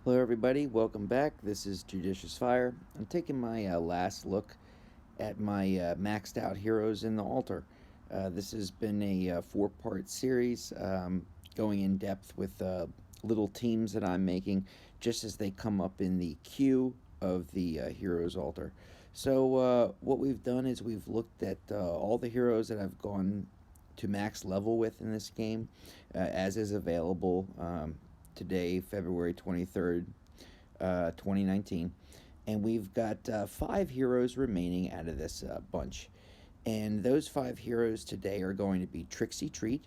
Hello, everybody. Welcome back. This is JudiciousFire. I'm taking my last look at my maxed out heroes in the altar. This has been a four-part series going in depth with little teams that I'm making just as they come up in the queue of the heroes altar. So, what we've done is we've looked at all the heroes that I've gone to max level with in this game, as is available today, February 23rd, 2019. And we've got five heroes remaining out of this bunch. And those five heroes today are going to be Trixie Treat,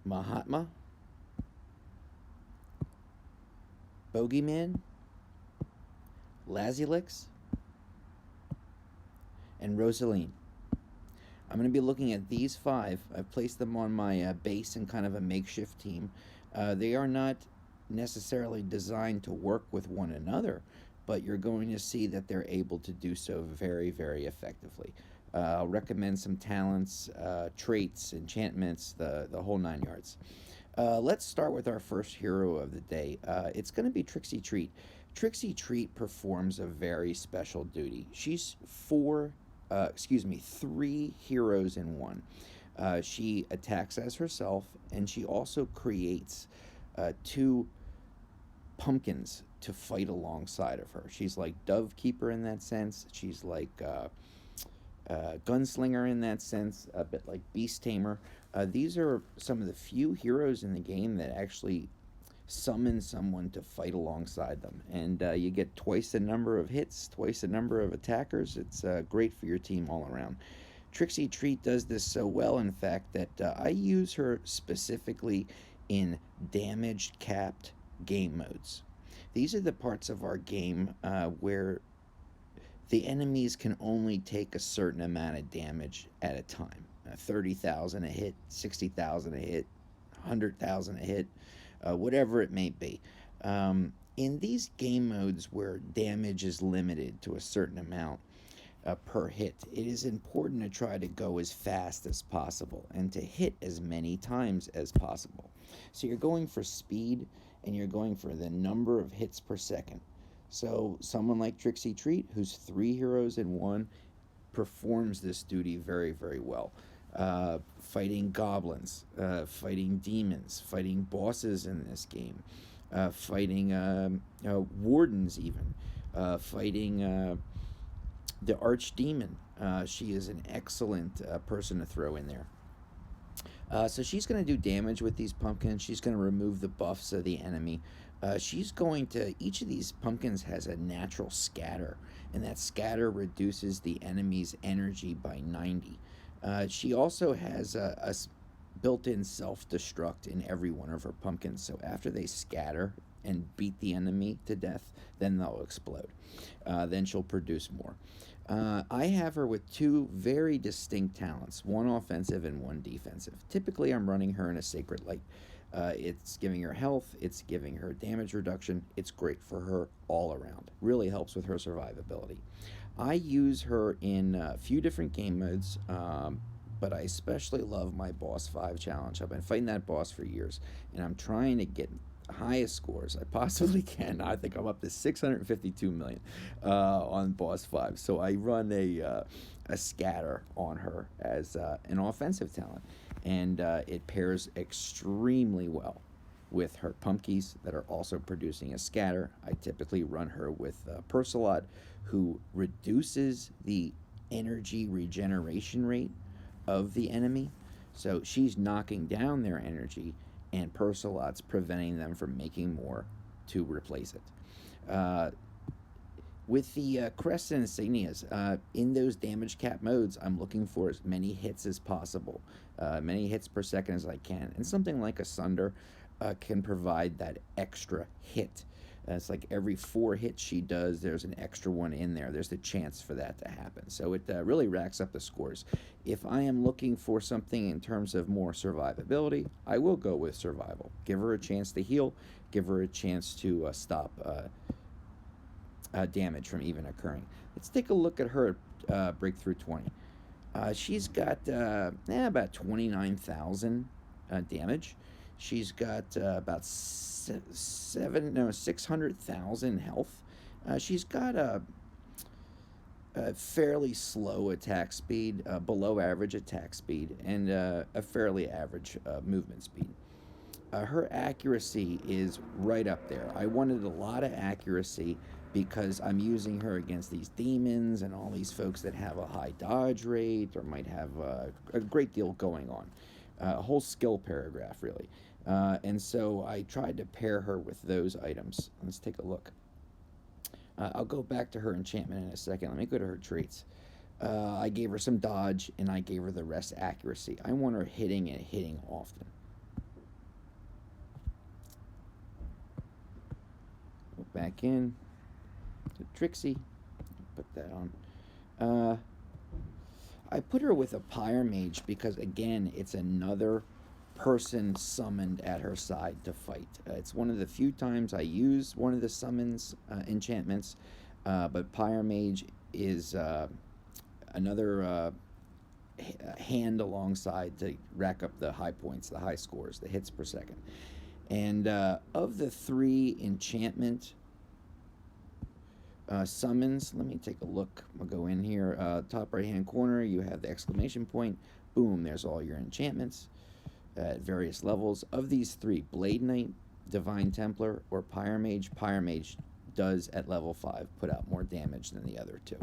Mahatma, Bogeyman, Lassy Licks, and Rosaleen. I'm going to be looking at these five. I've placed them on my base in kind of a makeshift team. They are not necessarily designed to work with one another, but you're going to see that they're able to do so very, very effectively. I'll recommend some talents, traits, enchantments, the whole nine yards. Let's start with our first hero of the day. It's going to be Trixie Treat. Trixie Treat performs a very special duty. She's three heroes in one. She attacks as herself, and she also creates two pumpkins to fight alongside of her. She's like Dove Keeper in that sense. She's like Gunslinger in that sense, a bit like Beast Tamer. These are some of the few heroes in the game that actually summon someone to fight alongside them. And you get twice the number of hits, twice the number of attackers. It's great for your team all around. Trixie Treat does this so well, in fact, that I use her specifically in damage capped game modes. These are the parts of our game where the enemies can only take a certain amount of damage at a time. 30,000 a hit, 60,000 a hit, 100,000 a hit, whatever it may be. In these game modes where damage is limited to a certain amount per hit, it is important to try to go as fast as possible and to hit as many times as possible. So you're going for speed and you're going for the number of hits per second. So someone like Trixie Treat, who's three heroes in one, performs this duty very, very well. Fighting goblins, fighting demons, fighting bosses in this game, fighting wardens even, fighting the archdemon. She is an excellent person to throw in there. So she's going to do damage with these pumpkins. She's going to remove the buffs of the enemy. Each of these pumpkins has a natural scatter, and that scatter reduces the enemy's energy by 90. She also has a built-in self-destruct in every one of her pumpkins, so after they scatter and beat the enemy to death, then they'll explode. Then she'll produce more. I have her with two very distinct talents, one offensive and one defensive. Typically, I'm running her in a Sacred Light. It's giving her health, it's giving her damage reduction, it's great for her all around. Really helps with her survivability. I use her in a few different game modes, but I especially love my Boss 5 challenge. I've been fighting that boss for years, and I'm trying to get highest scores I possibly can. I think I'm up to 652 million on Boss 5. So I run a scatter on her as an offensive talent, and it pairs extremely well with her pumpkins that are also producing a scatter. I typically run her with Persalot, who reduces the energy regeneration rate of the enemy. So she's knocking down their energy, and Persalot's preventing them from making more to replace it. With the crests and insignias, in those damage cap modes, I'm looking for as many hits as possible, many hits per second as I can. And something like Asunder can provide that extra hit. It's like every 4 hits she does, there's an extra one in there. There's the chance for that to happen. So it really racks up the scores. If I am looking for something in terms of more survivability, I will go with survival. Give her a chance to heal. Give her a chance to stop damage from even occurring. Let's take a look at her Breakthrough 20. She's got about 29,000 damage. She's got about 600,000 health. She's got a fairly slow attack speed, below average attack speed, and a fairly average movement speed. Her accuracy is right up there. I wanted a lot of accuracy because I'm using her against these demons and all these folks that have a high dodge rate or might have a great deal going on. A whole skill paragraph, really. And so I tried to pair her with those items. Let's take a look. I'll go back to her enchantment in a second. Let me go to her traits. I gave her some dodge, and I gave her the rest accuracy. I want her hitting and hitting often. Go back in to Trixie. Put that on. I put her with a Pyre Mage because, again, it's another person summoned at her side to fight. It's one of the few times I use one of the summons enchantments, but Pyre Mage is another hand alongside to rack up the high points, the high scores, the hits per second. And of the 3 enchantment summons, let me take a look. I'll go in here. Top right hand corner, you have the exclamation point. Boom, there's all your enchantments at various levels. Of these 3, Blade Knight, Divine Templar, or Pyre Mage does at level 5 put out more damage than the other 2.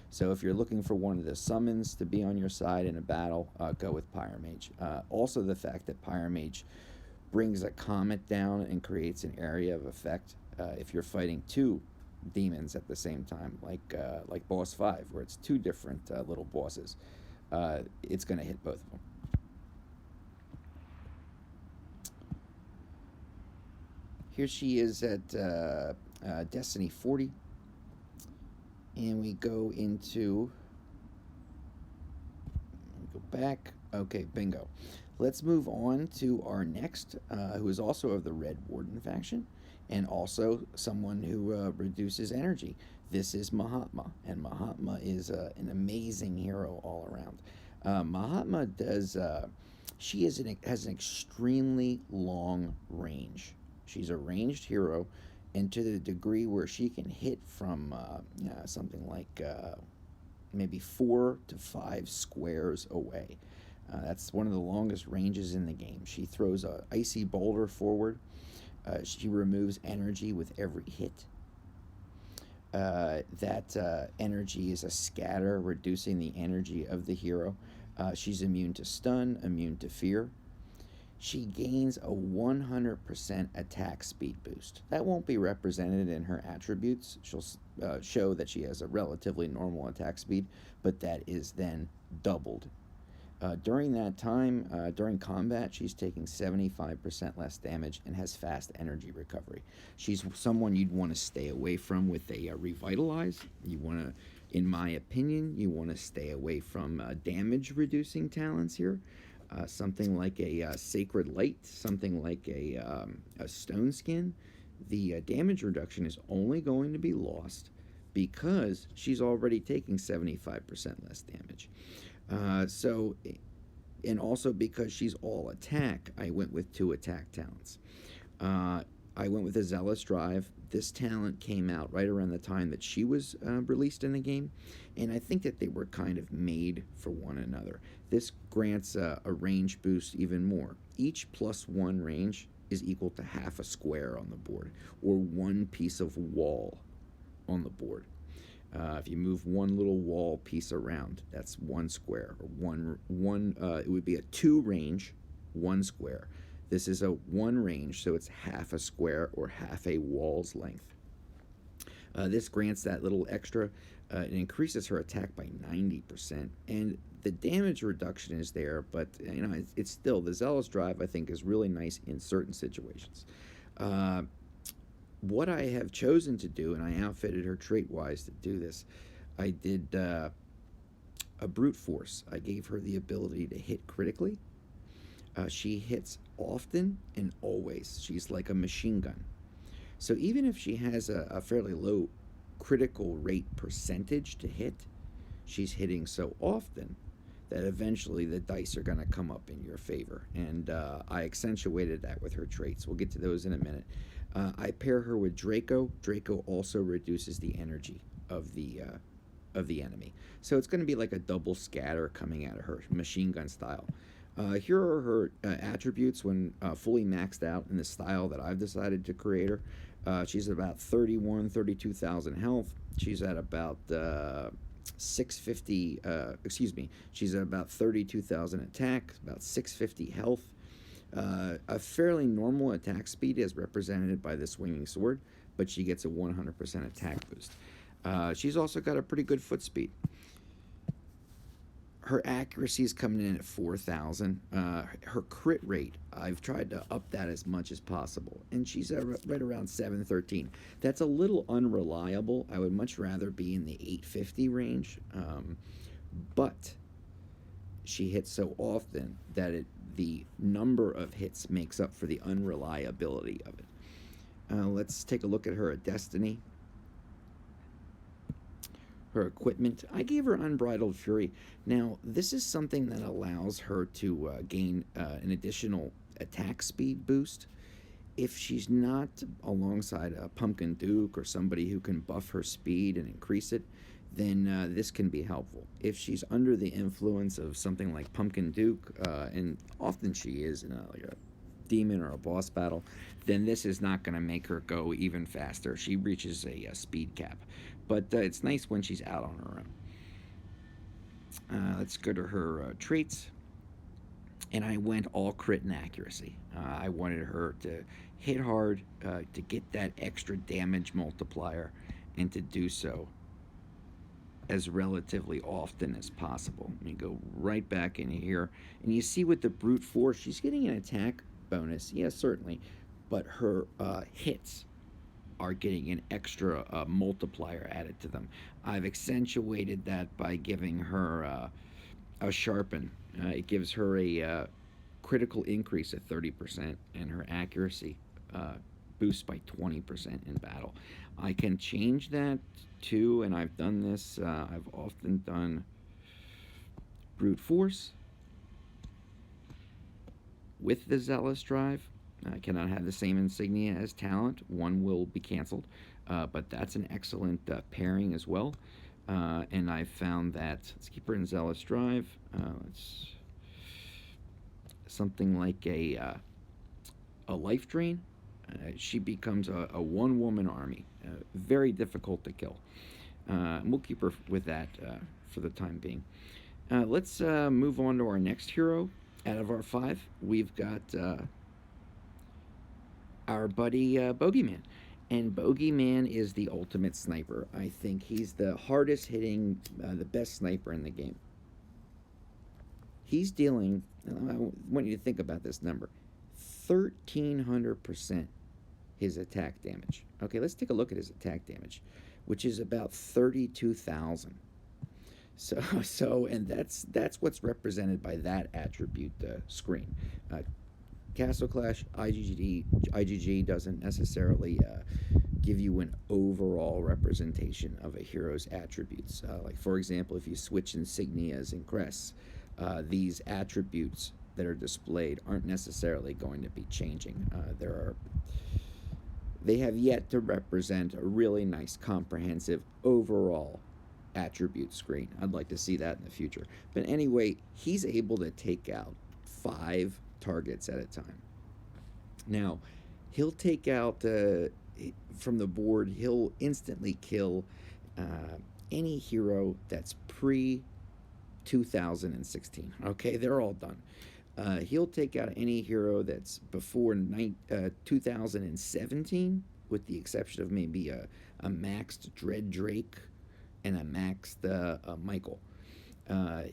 So if you're looking for one of the summons to be on your side in a battle, go with Pyre Mage. Also the fact that Pyre Mage brings a comet down and creates an area of effect if you're fighting 2 demons at the same time, like boss 5, where it's 2 different little bosses. It's going to hit both of them. Here she is at Destiny 40, and we go into, go back. Okay, bingo. Let's move on to our next, who is also of the Red Warden faction, and also someone who reduces energy. This is Mahatma, and Mahatma is an amazing hero all around. Mahatma does, has an extremely long range. She's a ranged hero, and to the degree where she can hit from something like maybe 4 to 5 squares away. That's one of the longest ranges in the game. She throws a icy boulder forward. She removes energy with every hit. That energy is a scatter, reducing the energy of the hero. She's immune to stun, immune to fear. She gains a 100% attack speed boost. That won't be represented in her attributes. She'll show that she has a relatively normal attack speed, but that is then doubled. During that time, during combat, she's taking 75% less damage and has fast energy recovery. She's someone you'd want to stay away from with a Revitalize. You want to, in my opinion, you want to stay away from damage-reducing talents here. Something like a Sacred Light, something like a Stone Skin. The damage reduction is only going to be lost because she's already taking 75% less damage. And also because she's all attack, I went with 2 attack talents. I went with a Zealous Drive. This talent came out right around the time that she was released in the game, and I think that they were kind of made for one another. This grants a range boost even more. Each +1 range is equal to half a square on the board, or 1 piece of wall on the board. If you move 1 little wall piece around, that's 1 square, or it would be a 2 range, 1 square. This is a 1 range, so it's half a square or half a wall's length. This grants that little extra. It increases her attack by 90%, and the damage reduction is there, but it's still, the Zealous Drive I think is really nice in certain situations. What I have chosen to do, and I outfitted her trait-wise to do this, I did a Brute Force. I gave her the ability to hit critically. She hits often and always. She's like a machine gun. So even if she has a fairly low critical rate percentage to hit, she's hitting so often that eventually the dice are going to come up in your favor. And I accentuated that with her traits. We'll get to those in a minute. I pair her with Draco. Draco also reduces the energy of the enemy. So it's going to be like a double scatter coming out of her, machine gun style. Here are her attributes when fully maxed out in the style that I've decided to create her. She's at about 32,000 health. She's at about 650, she's at about 32,000 attack, about 650 health. A fairly normal attack speed is represented by the swinging sword, but she gets a 100% attack boost. She's also got a pretty good foot speed. Her accuracy is coming in at 4,000. Her crit rate, I've tried to up that as much as possible, and she's right around 713. That's a little unreliable. I would much rather be in the 850 range, but she hits so often that the number of hits makes up for the unreliability of it. Let's take a look at her Destiny. Her equipment, I gave her Unbridled Fury. Now, this is something that allows her to gain an additional attack speed boost. If she's not alongside a Pumpkin Duke or somebody who can buff her speed and increase it, then this can be helpful. If she's under the influence of something like Pumpkin Duke, and often she is in like a demon or a boss battle, then this is not going to make her go even faster. She reaches a speed cap. But it's nice when she's out on her own. Let's go to her traits. And I went all crit and accuracy. I wanted her to hit hard, to get that extra damage multiplier, and to do so as relatively often as possible. Let me go right back in here. And you see with the brute force, she's getting an attack bonus. Yes, certainly. But her hits are getting an extra multiplier added to them. I've accentuated that by giving her a Sharpen. It gives her a critical increase of 30% and her accuracy boosts by 20% in battle. I can change that too, and I've done this. I've often done brute force with the Zealous Drive. I cannot have the same insignia as talent. One will be canceled, but that's an excellent pairing as well. And I found that, let's keep her in Zealous Drive. Let's something like a life drain. She becomes a one-woman army, very difficult to kill. And we'll keep her with that for the time being. Let's move on to our next hero. Out of our 5, we've got our buddy Bogeyman. And Bogeyman is the ultimate sniper. I think he's the hardest hitting, the best sniper in the game. He's dealing, I want you to think about this number, 1,300% his attack damage. Okay, let's take a look at his attack damage, which is about 32,000. And that's what's represented by that attribute screen. Castle Clash, IGG doesn't necessarily give you an overall representation of a hero's attributes. Like, for example, if you switch insignias and crests, these attributes that are displayed aren't necessarily going to be changing. They have yet to represent a really nice, comprehensive, overall attribute screen. I'd like to see that in the future. But anyway, he's able to take out 5 targets at a time. Now, he'll take out from the board, he'll instantly kill any hero that's pre-2016. Okay, they're all done. He'll take out any hero that's before 2017, with the exception of maybe a maxed Dread Drake and a maxed Michael.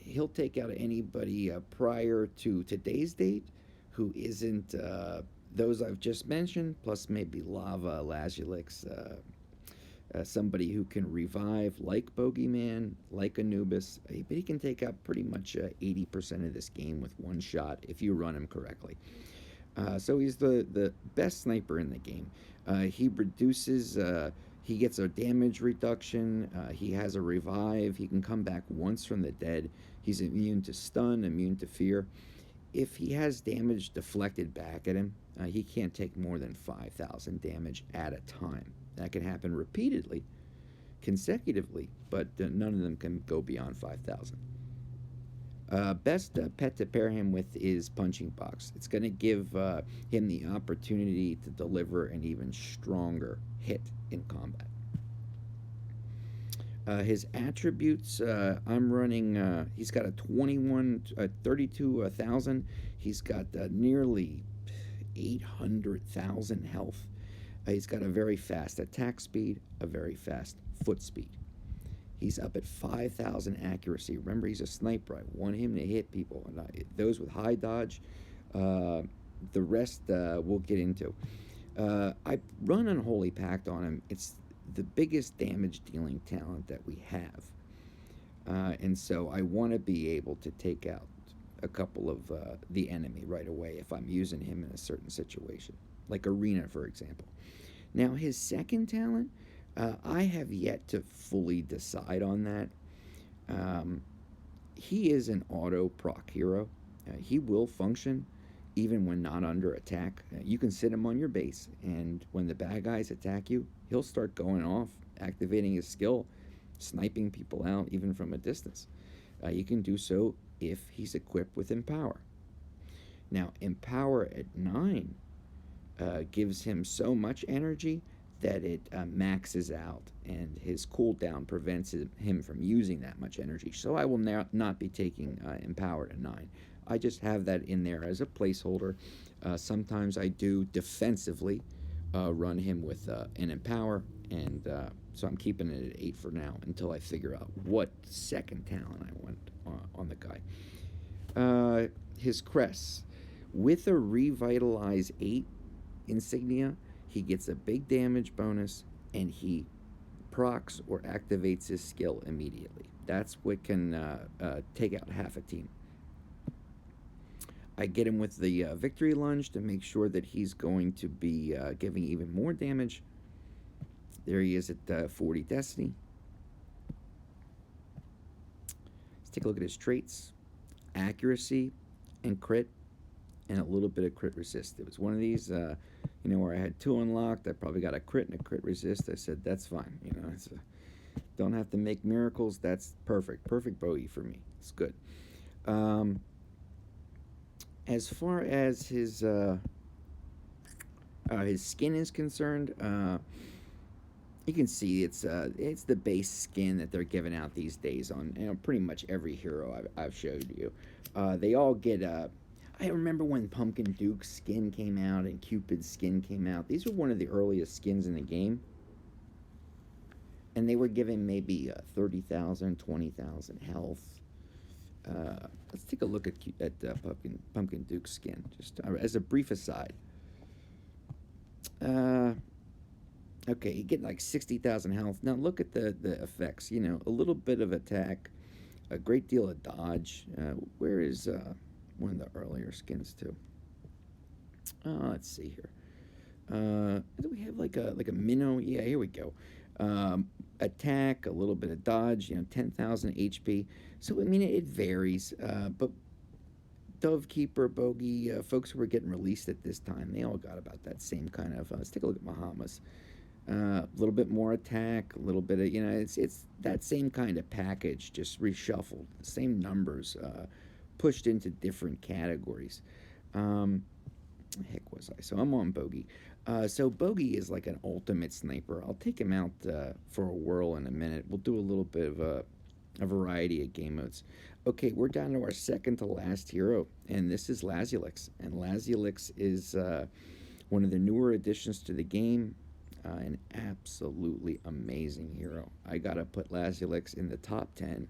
He'll take out anybody prior to today's date who isn't those I've just mentioned, plus maybe Lava, Lassy Licks, somebody who can revive like Bogeyman, like Anubis. But he can take out pretty much 80% of this game with one shot if you run him correctly. So he's the best sniper in the game. He reduces He gets a damage reduction. He has a revive. He can come back once from the dead. He's immune to stun, immune to fear. If he has damage deflected back at him, he can't take more than 5,000 damage at a time. That can happen repeatedly, consecutively, but none of them can go beyond 5,000. Best pet to pair him with is Punching Box. It's going to give him the opportunity to deliver an even stronger hit in combat. His attributes, I'm running, he's got a 32,000. He's got nearly 800,000 health. He's got a very fast attack speed, a very fast foot speed. He's up at 5,000 accuracy. Remember, he's a sniper. I want him to hit people. And those with high dodge, the rest we'll get into. I run Unholy Pact on him. It's the biggest damage dealing talent that we have. And so I want to be able to take out a couple of the enemy right away if I'm using him in a certain situation, like Arena, for example. Now, his second talent, I have yet to fully decide on that. He is an auto proc hero. He will function even when not under attack. You can sit him on your base, and when the bad guys attack you, he'll start going off, activating his skill, sniping people out even from a distance. You can do so if he's equipped with Empower. Now, Empower at 9 gives him so much energy that it maxes out, and his cooldown prevents him from using that much energy. So I will not be taking Empower to 9. I just have that in there as a placeholder. Sometimes I do defensively run him with an Empower, and so I'm keeping it at 8 for now until I figure out what second talent I want on the guy. His crests. With a Revitalize 8 insignia, he gets a big damage bonus, and he procs or activates his skill immediately. That's what can take out half a team. I get him with the Victory Lunge to make sure that he's going to be giving even more damage. There he is at 40 Destiny. Let's take a look at his traits. Accuracy and crit, and a little bit of crit resist. It was one of these, where I had 2 unlocked. I probably got a crit and a crit resist. I said, that's fine. Don't have to make miracles. That's perfect. Perfect bogey for me. It's good. As far as his skin is concerned, you can see it's the base skin that they're giving out these days on pretty much every hero I've showed you. They all get I remember when Pumpkin Duke's skin came out and Cupid's skin came out. These were one of the earliest skins in the game, and they were given maybe 30,000, 20,000 health. Let's take a look at Pumpkin Duke's skin, just as a brief aside. Okay, you get like 60,000 health. Now look at the effects. A little bit of attack, a great deal of dodge. Where is one of the earlier skins too? Let's see here. Do we have like a minnow? Yeah, here we go. Attack, a little bit of dodge. 10,000 HP. So it varies. But Dovekeeper, Bogey, folks who were getting released at this time, they all got about that same kind of. Let's take a look at Mahatma's. A little bit more attack, a little bit of it's that same kind of package, just reshuffled, same numbers, pushed into different categories. Heck was I? So I'm on Bogey. So Bogey is like an ultimate sniper. I'll take him out for a whirl in a minute. We'll do a little bit of a variety of game modes. Okay, we're down to our second to last hero, and this is Lassy Licks. And Lassy Licks is one of the newer additions to the game. An absolutely amazing hero. I gotta put Lassy Licks in the top 10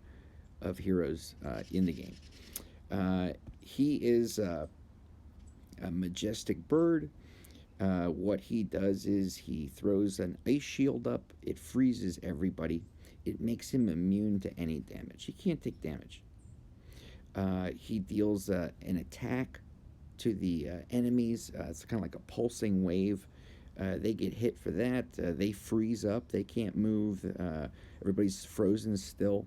of heroes in the game. He is a majestic bird. What he does is he throws an ice shield up. It freezes everybody. It makes him immune to any damage. He can't take damage. He deals an attack to the enemies. It's kind of like a pulsing wave. They get hit for that. They freeze up. They can't move. Everybody's frozen still.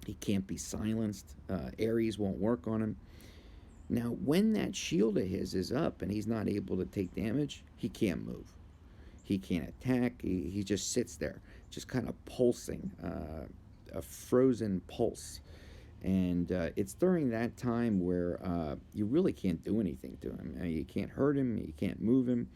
He can't be silenced. Ares won't work on him. Now, when that shield of his is up and he's not able to take damage, he can't move. He can't attack. He just sits there, just kind of pulsing, a frozen pulse. And it's during that time where you really can't do anything to him. You can't hurt him. You can't move him.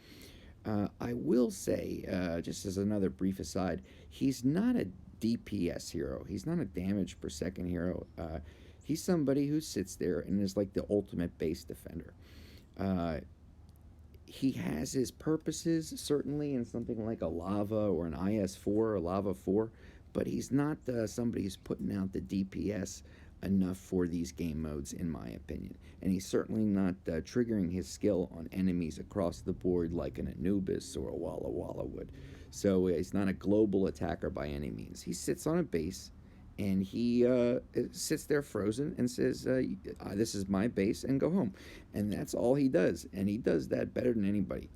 I will say, just as another brief aside, he's not a DPS hero. He's not a damage per second hero. He's somebody who sits there and is like the ultimate base defender. Uh, he has his purposes, certainly, in something like a lava or an IS4 or lava 4, but he's not somebody who's putting out the DPS enough for these game modes, in my opinion. And he's certainly not triggering his skill on enemies across the board like an Anubis or a Walla Walla would. So he's not a global attacker by any means. He sits on a base and he sits there frozen and says, this is my base, and go home. And that's all he does. And he does that better than anybody.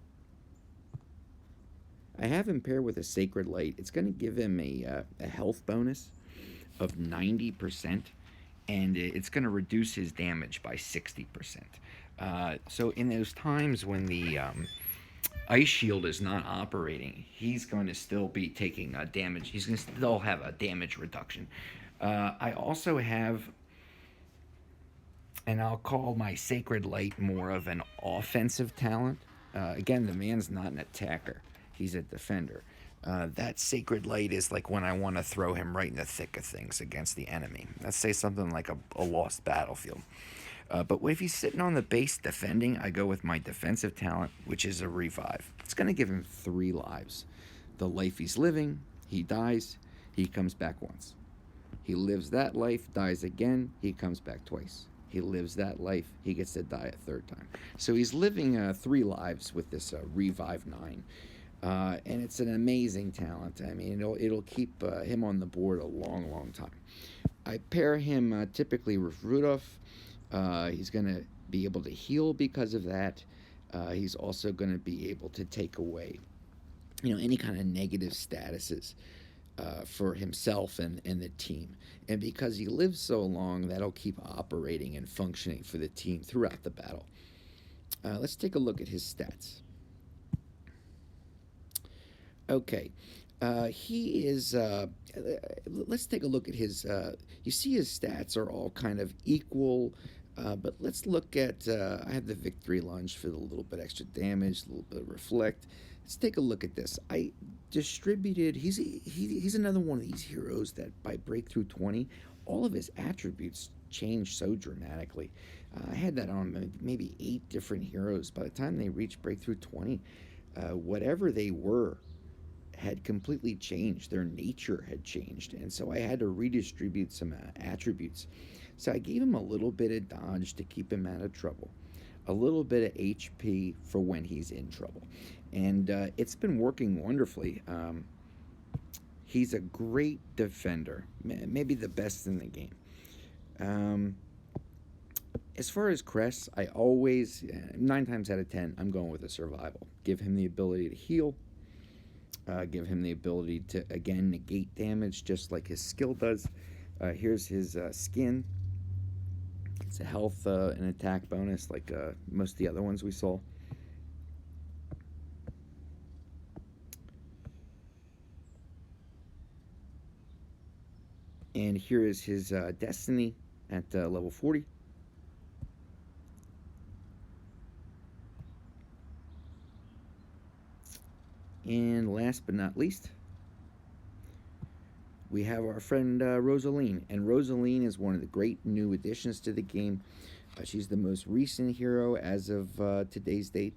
I have him paired with a Sacred Light. It's going to give him a health bonus of 90%, and it's going to reduce his damage by 60%. So in those times when the Ice Shield is not operating, he's going to still be taking damage. He's going to still have a damage reduction. I also have, and I'll call my Sacred Light more of an offensive talent. Again, the man's not an attacker. He's a defender. That Sacred Light is like when I want to throw him right in the thick of things against the enemy. Let's say something like a lost battlefield. But if he's sitting on the base defending, I go with my defensive talent, which is a Revive. It's going to give him 3 lives. The life he's living, he dies, he comes back once. He lives that life, dies again, he comes back twice. He lives that life, he gets to die a 3rd time. So he's living 3 lives with this Revive 9. And it's an amazing talent. I mean, it'll keep him on the board a long, long time. I pair him typically with Rudolph. He's going to be able to heal because of that. He's also going to be able to take away, any kind of negative statuses for himself and the team. And because he lives so long, that'll keep operating and functioning for the team throughout the battle. Let's take a look at his stats. Okay, he is, let's take a look at his, you see his stats are all kind of equal, but let's look at, I have the Victory Lunge for a little bit extra damage, a little bit of Reflect. Let's take a look at this. I distributed, he's another one of these heroes that by Breakthrough 20, all of his attributes change so dramatically. I had that on maybe 8 different heroes. By the time they reached Breakthrough 20, whatever they were, had completely changed. Their nature had changed, and so I had to redistribute some attributes. So I gave him a little bit of dodge to keep him out of trouble, a little bit of HP for when he's in trouble, and it's been working wonderfully. He's a great defender, maybe the best in the game. As far as crests, I always, 9 times out of 10, I'm going with a survival. Give him the ability to heal. Give him the ability to, again, negate damage just like his skill does. Here's his skin. It's a health and attack bonus like most of the other ones we saw. And here is his destiny at level 40. And last but not least, we have our friend Rosaleen. And Rosaleen is one of the great new additions to the game. She's the most recent hero as of today's date.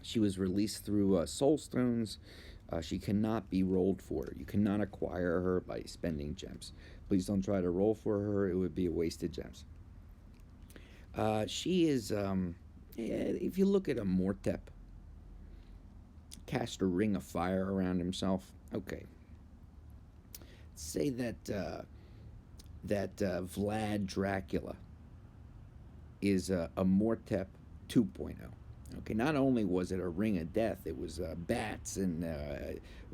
She was released through Soul Stones. She cannot be rolled for. You cannot acquire her by spending gems. Please don't try to roll for her. It would be a waste of gems. She is, if you look at a Mortep, cast a ring of fire around himself. Okay. Say that Vlad Dracula is a Mortep 2.0. Okay, not only was it a ring of death, it was bats, and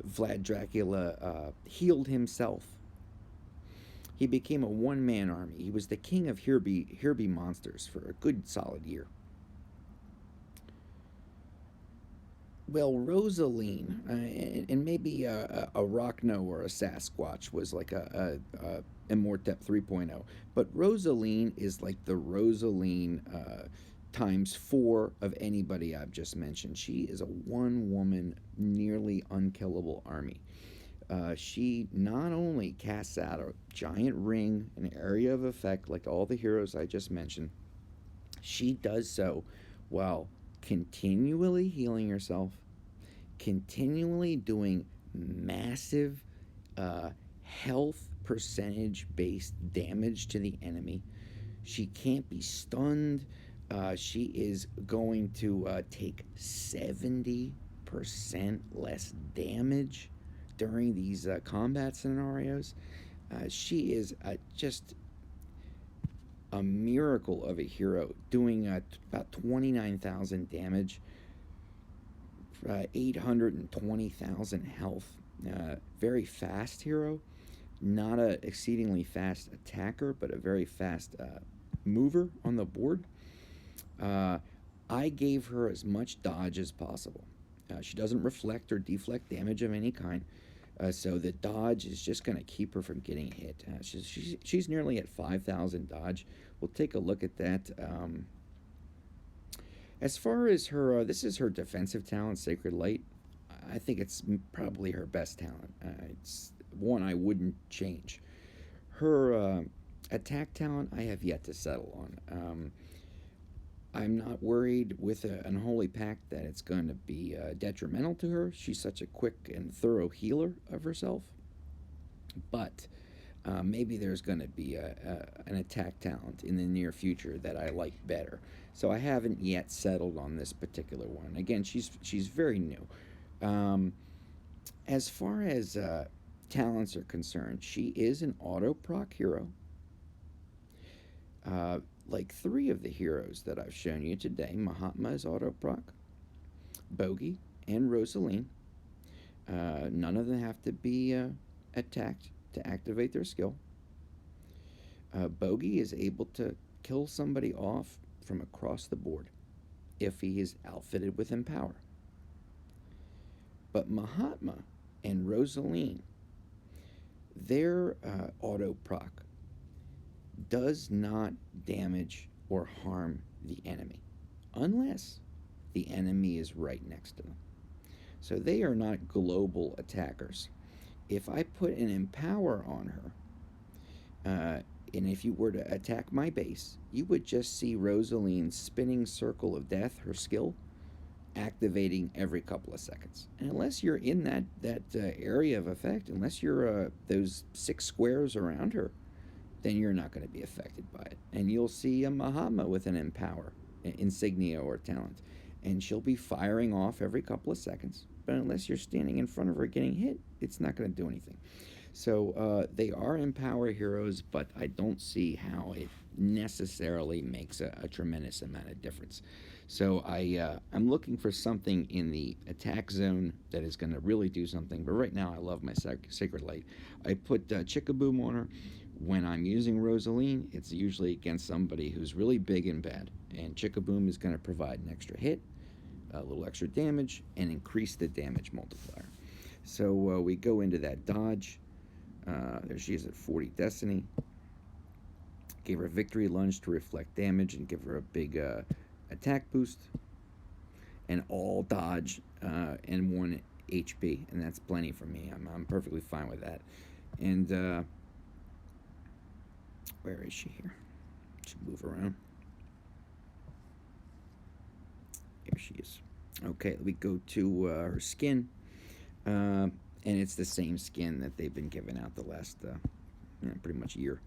Vlad Dracula healed himself. He became a one-man army. He was the king of Herbie monsters for a good solid year. Well, Rosaleen, and maybe a Rockno or a Sasquatch was like a Immortep 3.0. But Rosaleen is like the Rosaleen times four of anybody I've just mentioned. She is a one woman, nearly unkillable army. She not only casts out a giant ring, an area of effect like all the heroes I just mentioned, she does so while continually healing herself, continually doing massive health percentage based damage to the enemy. She can't be stunned. She is going to take 70% less damage during these combat scenarios. She is just a miracle of a hero, doing about 29,000 damage, 820,000 health. Very fast hero, not a exceedingly fast attacker, but a very fast mover on the board. I gave her as much dodge as possible. She doesn't reflect or deflect damage of any kind, so the dodge is just going to keep her from getting hit. She's nearly at 5,000 dodge. We'll take a look at that. As far as her, this is her defensive talent, Sacred Light. I think it's probably her best talent. It's one I wouldn't change. Her attack talent, I have yet to settle on. I'm not worried with an Unholy Pact that it's going to be detrimental to her. She's such a quick and thorough healer of herself. But maybe there's going to be an attack talent in the near future that I like better. So I haven't yet settled on this particular one. Again, she's very new. As far as talents are concerned, she is an auto proc hero. Like three of the heroes that I've shown you today, Mahatma is auto proc, Bogey, and Rosaleen. None of them have to be attacked to activate their skill. Bogey is able to kill somebody off from across the board if he is outfitted with Empower. But Mahatma and Rosaleen, their auto proc does not damage or harm the enemy unless the enemy is right next to them. So they are not global attackers. If I put an Empower on her, and if you were to attack my base, you would just see Rosaleen's spinning circle of death, her skill, activating every couple of seconds. And unless you're in that area of effect, unless you're those 6 squares around her, then you're not going to be affected by it. And you'll see a Mahatma with an Empower, insignia or talent, and she'll be firing off every couple of seconds. But unless you're standing in front of her getting hit, it's not going to do anything. So they are Empower heroes, but I don't see how it necessarily makes a tremendous amount of difference. So I'm looking for something in the attack zone that is going to really do something. But right now I love my Sacred Light. I put Chickaboom on her. When I'm using Rosaleen, it's usually against somebody who's really big and bad. And Chickaboom is going to provide an extra hit, a little extra damage, and increase the damage multiplier. So we go into that dodge. There she is at 40 Destiny. Gave her a Victory Lunge to reflect damage and give her a big attack boost. And all dodge and 1 HP. And that's plenty for me. I'm perfectly fine with that. And where is she here? Should move around. Here she is. Okay, we go to her skin. And it's the same skin that they've been giving out the last pretty much year.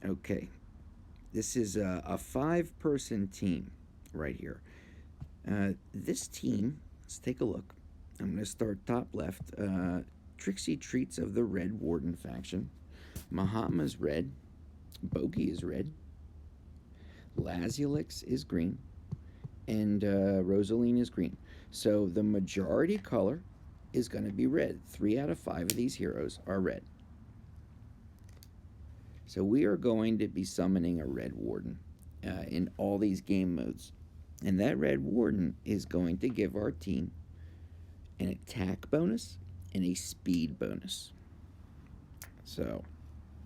Okay. This is a 5-person team right here. This team, let's take a look. I'm going to start top left. Trixie Treats of the Red Warden faction. Mahatma's red. Bogey is red. Lassy Licks is green. and Rosaleen is green. So the majority color is going to be red. 3 out of 5 of these heroes are red. So we are going to be summoning a red warden in all these game modes. And that red warden is going to give our team an attack bonus and a speed bonus. So,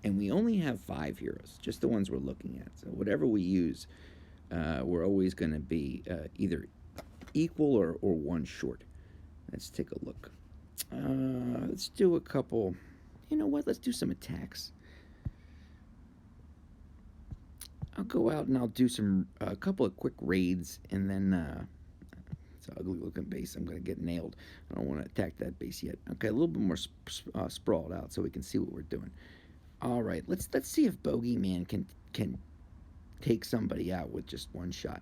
and we only have 5 heroes, just the ones we're looking at. So whatever we use, we're always going to be either equal or one short. Let's take a look. Let's do a couple. You know what? Let's do some attacks. I'll go out and I'll do a couple of quick raids, and then it's an ugly looking base. I'm going to get nailed. I don't want to attack that base yet. Okay, a little bit more sprawled out so we can see what we're doing. All right, let's see if Bogeyman can take somebody out with just one shot.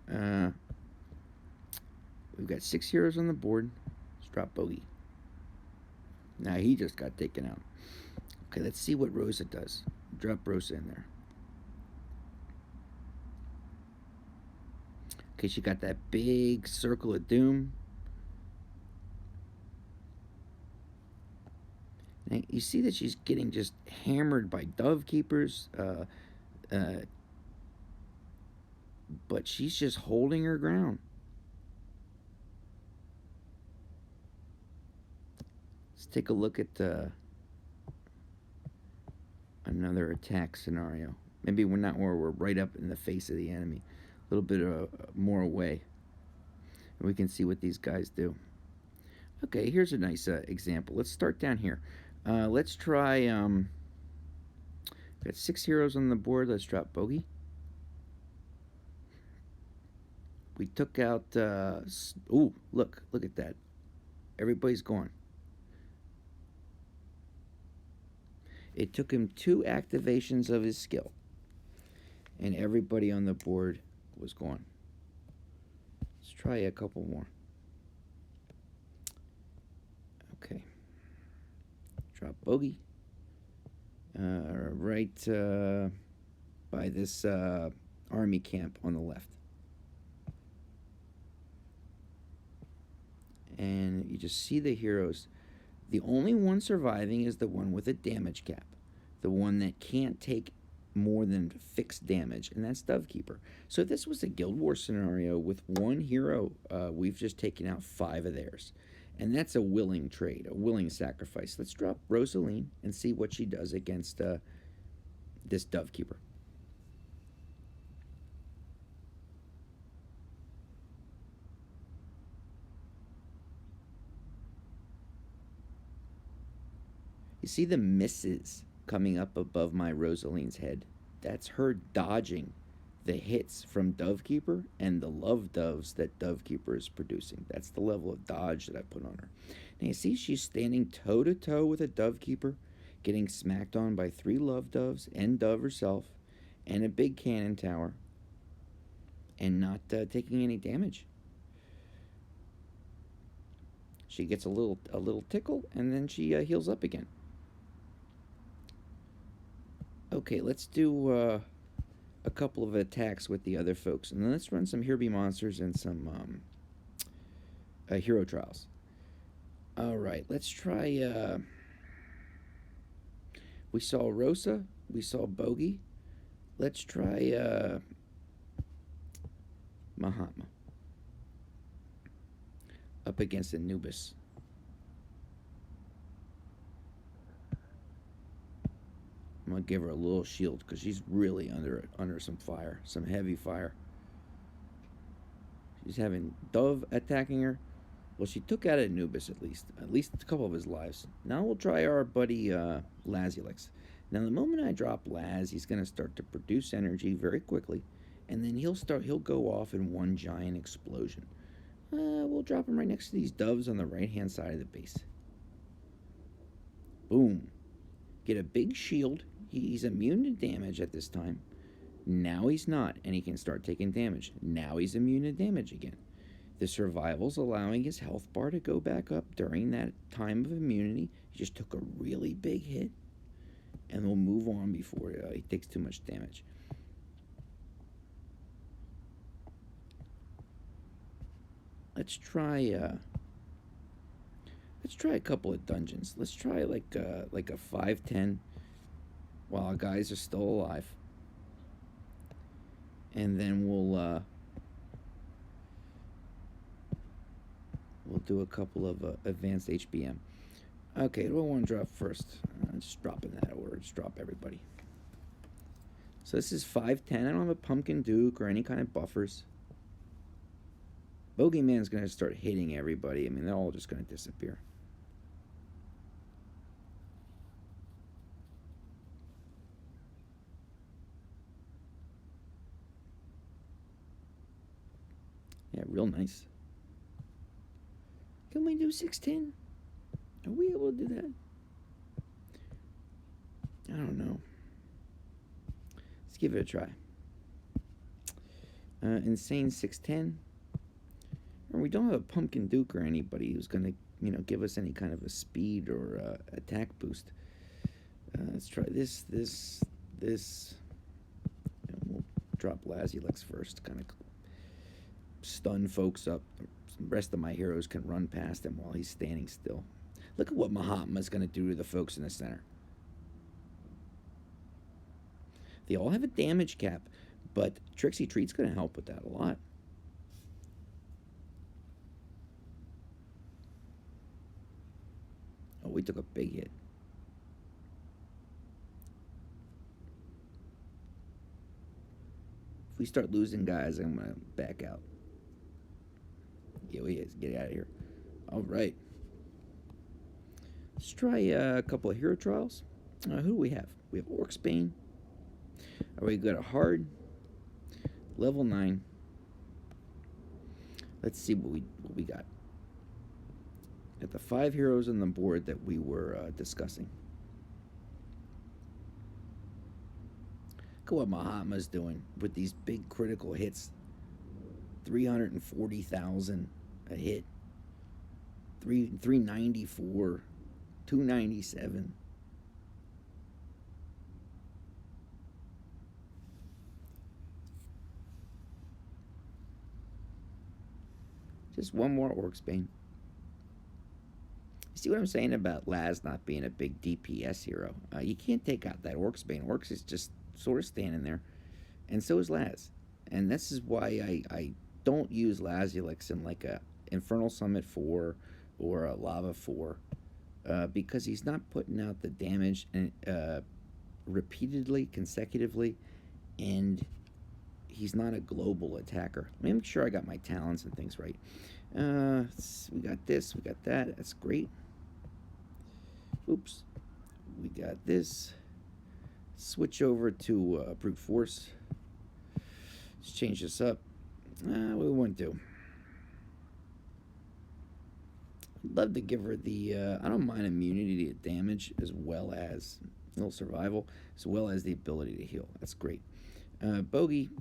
We've got 6 heroes on the board. Let's drop Bogey. Now he just got taken out. Okay, let's see what Rosa does. Drop Rosa in there. Okay, she got that big circle of doom. Now, you see that she's getting just hammered by dove keepers, but she's just holding her ground. Let's take a look at another attack scenario. Maybe we're not where we're right up in the face of the enemy. A little bit more away. And we can see what these guys do. Okay, here's a nice example. Let's start down here. Let's try, got 6 heroes on the board. Let's drop Bogey. We took out, ooh, look at that. Everybody's gone. It took him 2 activations of his skill. And everybody on the board was gone. Let's try a couple more. Okay. Drop Bogey. Right by this army camp on the left. And you just see the heroes. The only one surviving is the one with a damage cap. The one that can't take more than fixed damage, and that's Dovekeeper. So this was a Guild War scenario with one hero. We've just taken out 5 of theirs. And that's a willing trade, a willing sacrifice. Let's drop Rosaleen and see what she does against this Dovekeeper. You see the misses coming up above my Rosaleen's head? That's her dodging the hits from Dovekeeper and the love doves that Dovekeeper is producing. That's the level of dodge that I put on her. Now you see she's standing toe to toe with a Dovekeeper, getting smacked on by 3 love doves and Dove herself, and a big cannon tower, and not taking any damage. She gets a little tickle, and then she heals up again. Okay, let's do a couple of attacks with the other folks, and then let's run some Here Be Monsters and some hero trials. All right, let's try. We saw Rosa, we saw Bogey. Let's try Mahatma up against Anubis. I'm gonna give her a little shield because she's really under some fire, some heavy fire. She's having Dove attacking her. Well, she took out Anubis at least a couple of his lives. Now we'll try our buddy Lassy Licks. Now the moment I drop Laz, he's gonna start to produce energy very quickly, and then he'll go off in one giant explosion. We'll drop him right next to these doves on the right-hand side of the base. Boom. Get a big shield. He's immune to damage at this time. Now he's not, and he can start taking damage. Now he's immune to damage again. The survival's allowing his health bar to go back up during that time of immunity. He just took a really big hit, and we'll move on before he takes too much damage. let's try a couple of dungeons. Let's try like a 5-10 while our guys are still alive, and then we'll do a couple of advanced HBM. Okay, what do I want to drop first? Just drop in that order. Just drop everybody. So this is 5-10. I don't have a Pumpkin Duke or any kind of buffers. Bogeyman's going to start hitting everybody. I mean, they're all just going to disappear. Yeah, real nice. Can we do 6-10? Are we able to do that? I don't know. Let's give it a try. Insane 6-10. And we don't have a Pumpkin Duke or anybody who's going to, give us any kind of a speed or attack boost. Let's try this. We'll drop Lassy Licks first, kind of stun folks up. The rest of my heroes can run past him while he's standing still. Look at what Mahatma is going to do to the folks in the center. They all have a damage cap, but Trixie Treat's going to help with that a lot. Oh, we took a big hit. If we start losing guys, I'm going to back out. Yeah, he is. Get out of here. All right. Let's try a couple of hero trials. Who do we have? We have Orcsbane. We got a hard level 9. Let's see what we got. Got the 5 heroes on the board that we were discussing. Look at what Mahatma's doing with these big critical hits. 340,000 a hit. 394, 297. Just one more Orcsbane. See what I'm saying about Laz not being a big DPS hero? You can't take out that Orcsbane. Orcs is just sort of standing there. And so is Laz. And this is why I don't use Lassy Licks in like a Infernal Summit 4 or a Lava 4. Because he's not putting out the damage repeatedly, consecutively. And he's not a global attacker. Let me make sure I got my talents and things right. We got this, we got that. That's great. Oops. We got this. Switch over to Brute Force. Let's change this up. What we want to do. I'd love to give her the, I don't mind immunity to damage as well as a little survival, as well as the ability to heal. That's great. Bogey,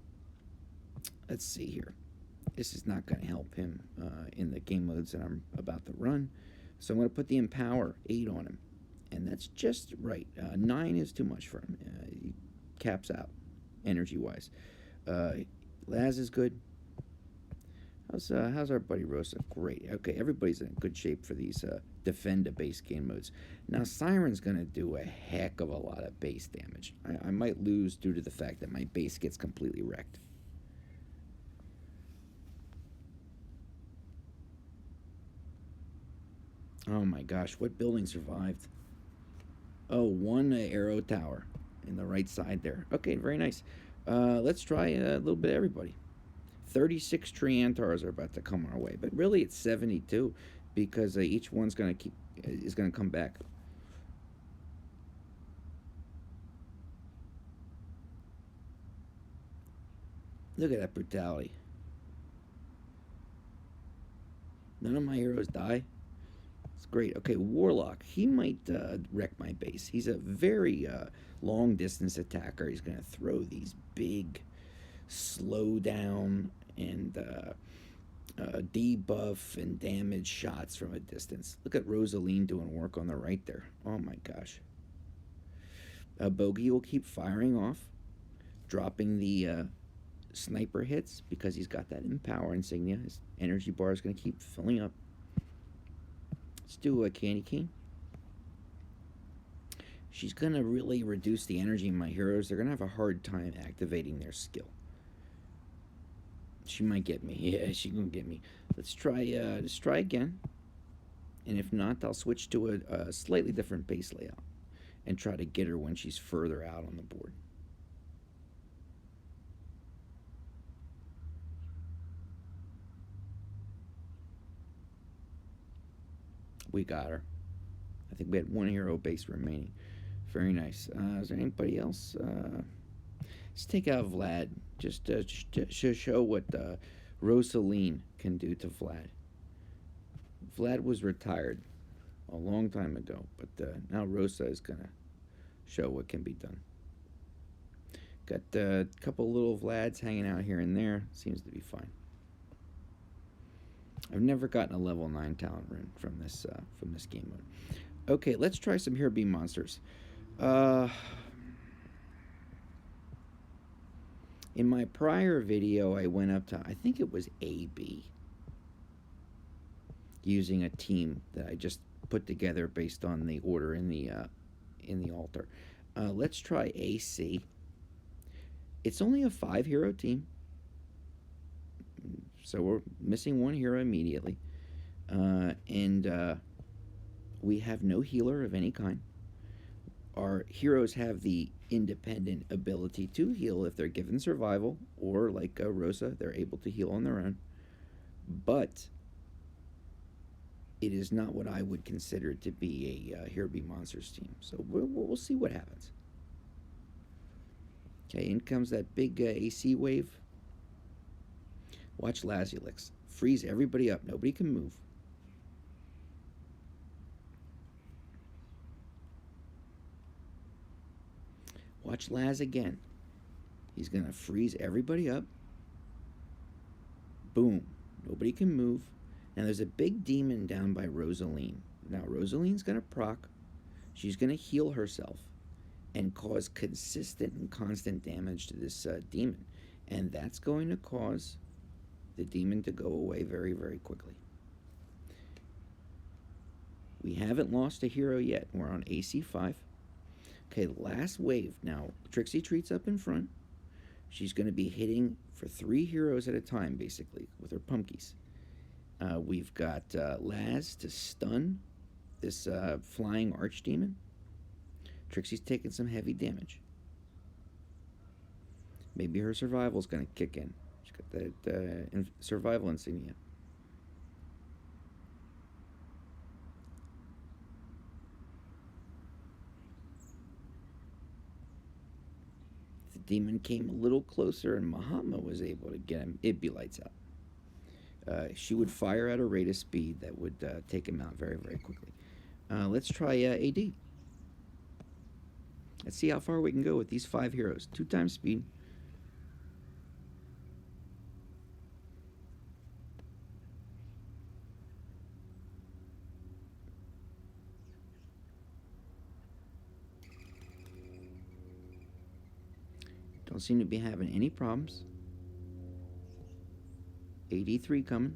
let's see here. This is not going to help him in the game modes that I'm about to run. So I'm going to put the Empower 8 on him. And that's just right. 9 is too much for him. He caps out, energy-wise. Laz is good. How's our buddy Rosa? Great. Okay, everybody's in good shape for these defend-a-base game modes. Now, Siren's going to do a heck of a lot of base damage. I might lose due to the fact that my base gets completely wrecked. Oh my gosh, what building survived? Oh, one arrow tower in the right side there. Okay, very nice. Let's try a little bit of everybody. 36 Triantars are about to come our way, but really it's 72 because each one's going to is going to come back. Look at that brutality. None of my heroes die. It's great. Okay, Warlock. He might wreck my base. He's a very long-distance attacker. He's going to throw these big, slow down and debuff and damage shots from a distance. Look at Rosaleen doing work on the right there. Oh my gosh. Bogey will keep firing off, dropping the sniper hits because he's got that Empower insignia. His energy bar is going to keep filling up. Let's do a Candy Cane. She's going to really reduce the energy in my heroes. They're going to have a hard time activating their skill. She might get me. Yeah, she's going to get me. Let's try again. And if not, I'll switch to a slightly different base layout and try to get her when she's further out on the board. We got her. I think we had one hero base remaining. Very nice. Is there anybody else? Let's take out Vlad, just to show what Rosaleen can do to Vlad. Vlad was retired a long time ago, but now Rosa is going to show what can be done. Got a couple little Vlads hanging out here and there. Seems to be fine. I've never gotten a level 9 talent rune from this game mode. Okay, let's try some Hero Beam monsters. In my prior video, I went up to, I think it was AB, using a team that I just put together based on the order in the altar. Let's try AC. It's only a 5-hero team, so we're missing one hero immediately, and we have no healer of any kind. Our heroes have the independent ability to heal if they're given survival, or like Rosa, they're able to heal on their own. But it is not what I would consider to be a Hero Beam Monsters team. So we'll see what happens. Okay, in comes that big AC wave. Watch Lassy Licks. Freeze everybody up. Nobody can move. Watch Laz again. He's going to freeze everybody up. Boom. Nobody can move. Now there's a big demon down by Rosaleen. Now Rosaleen's going to proc. She's going to heal herself and cause consistent and constant damage to this demon. And that's going to cause the demon to go away very, very quickly. We haven't lost a hero yet. We're on AC 5. Okay, last wave. Now, Trixie Treat's up in front. She's going to be hitting for 3 heroes at a time, basically, with her pumpkies. We've got Laz to stun this flying archdemon. Trixie's taking some heavy damage. Maybe her survival's going to kick in. She's got that survival insignia. The demon came a little closer and Mahatma was able to get him. It'd be lights out. She would fire at a rate of speed that would take him out very, very quickly. Let's try AD. Let's see how far we can go with these 5 heroes. 2 times speed. Don't seem to be having any problems. 83 coming.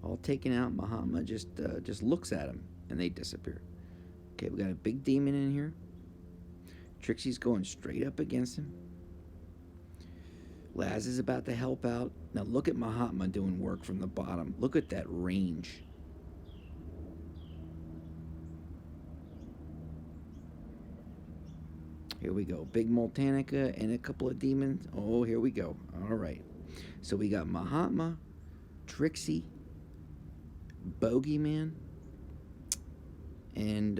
All taken out. Mahatma just looks at him and they disappear. Okay, we got a big demon in here. Trixie's going straight up against him. Laz is about to help out. Now look at Mahatma doing work from the bottom. Look at that range. Here we go. Big Moltanica and a couple of demons. Oh, here we go. All right. So we got Mahatma, Trixie, Bogeyman, and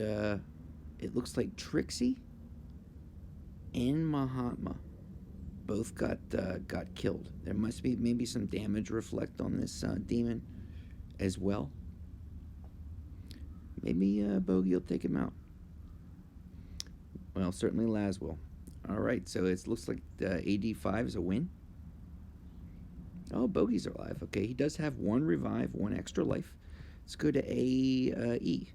it looks like Trixie and Mahatma both got killed. There must be maybe some damage reflect on this demon as well. Maybe Bogey will take him out. Well, certainly Laz will. All right, so it looks like AD5 is a win. Oh, Bogey's alive. Okay, he does have 1 revive, 1 extra life. Let's go to AE.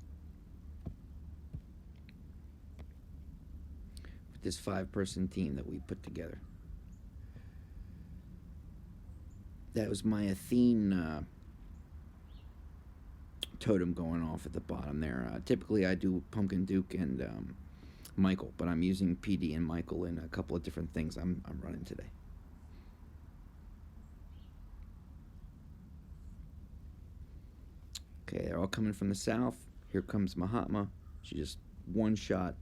this 5-person team that we put together. That was my Athene totem going off at the bottom there. Typically I do Pumpkin Duke and Michael, but I'm using PD and Michael in a couple of different things I'm running today. Okay, they're all coming from the south. Here comes Mahatma. She just one shot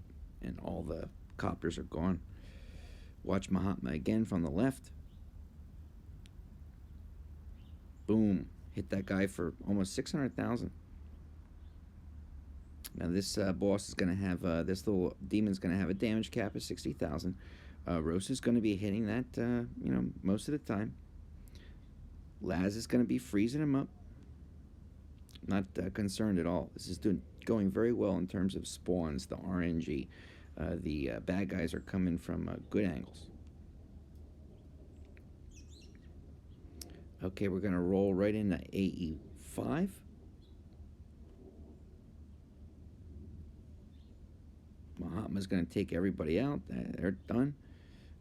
and all the copters are gone. Watch Mahatma again from the left. Boom. Hit that guy for almost 600,000. Now this boss is going to have, this little demon's going to have a damage cap of 60,000. Rosa's going to be hitting that, most of the time. Laz is going to be freezing him up. Not concerned at all. This is going very well in terms of spawns, the RNG. The bad guys are coming from good angles. Okay, we're going to roll right into AE5. Mahatma's going to take everybody out. They're done.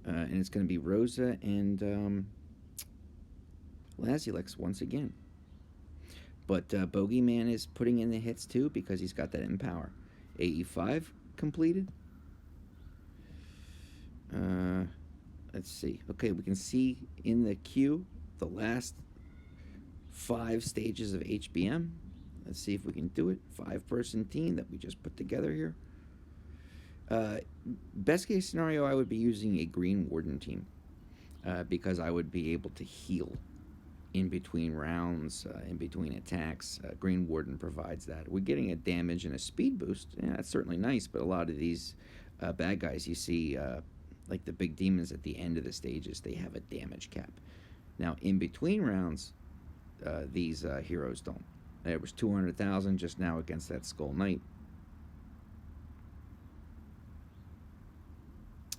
And it's going to be Rosa and Lassy Licks once again. But Bogeyman is putting in the hits too because he's got that empower. AE5 completed. Let's see. Okay, we can see in the queue the last 5 stages of HBM. Let's see if we can do it. 5-person team that we just put together here. Best case scenario, I would be using a Green Warden team because I would be able to heal in between rounds, in between attacks. Green Warden provides that. We're getting a damage and a speed boost. Yeah, that's certainly nice, but a lot of these bad guys you see, like the big demons at the end of the stages, they have a damage cap. Now, in between rounds, these heroes don't. There was 200,000 just now against that Skull Knight.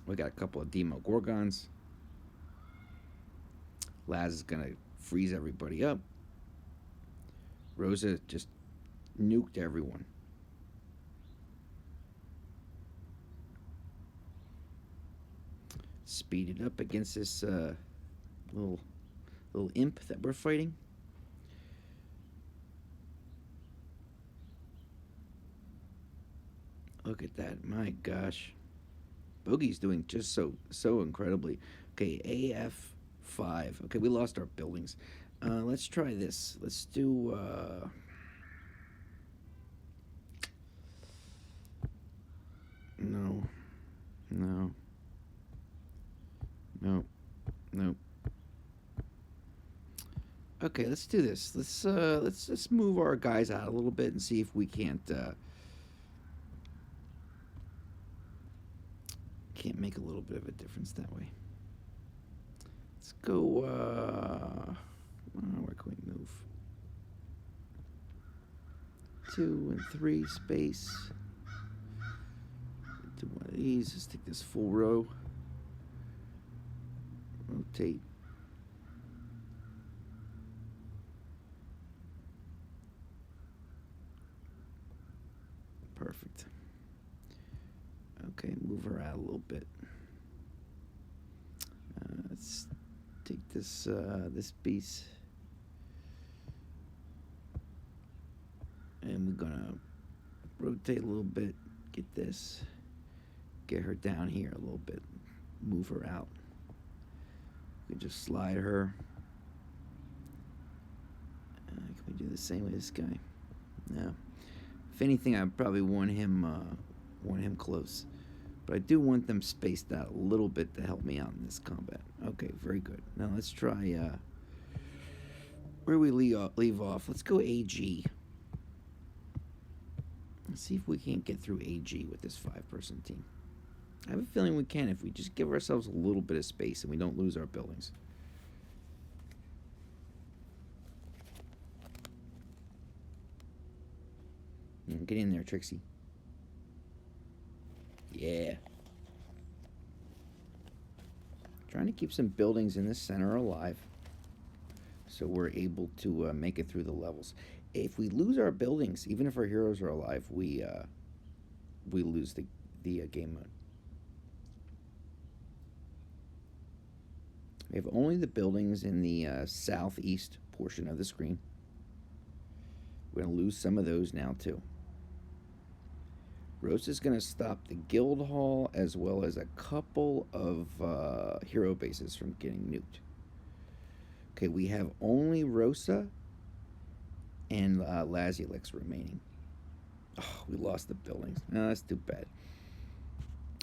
We got a couple of Demo Gorgons. Laz is going to freeze everybody up. Rosa just nuked everyone. Speed it up against this little imp that we're fighting. Look at that. My gosh. Bogey's doing just so incredibly. Okay, AF5. Okay, we lost our buildings. Let's try this. Let's do no. Okay, let's do this. Let's just move our guys out a little bit and see if we can't make a little bit of a difference that way. Let's go, where can we move? 2 and 3 space. Do one of these, just take this full row. Rotate. Perfect. Okay, move her out a little bit. Let's take this this piece, and we're gonna rotate a little bit. Get this. Get her down here a little bit. Move her out. We can just slide her. Can we do the same with this guy? No. If anything, I probably want him close. But I do want them spaced out a little bit to help me out in this combat. Okay, very good. Now let's try, where we leave off. Let's go AG. Let's see if we can't get through AG with this 5-person team. I have a feeling we can if we just give ourselves a little bit of space and we don't lose our buildings. Get in there, Trixie. Yeah. Trying to keep some buildings in the center alive so we're able to make it through the levels. If we lose our buildings, even if our heroes are alive, we lose the game mode. We have only the buildings in the southeast portion of the screen. We're going to lose some of those now, too. Rosa's going to stop the guild hall as well as a couple of hero bases from getting nuked. Okay, we have only Rosa and Lassy Licks remaining. Oh, we lost the buildings. No, that's too bad.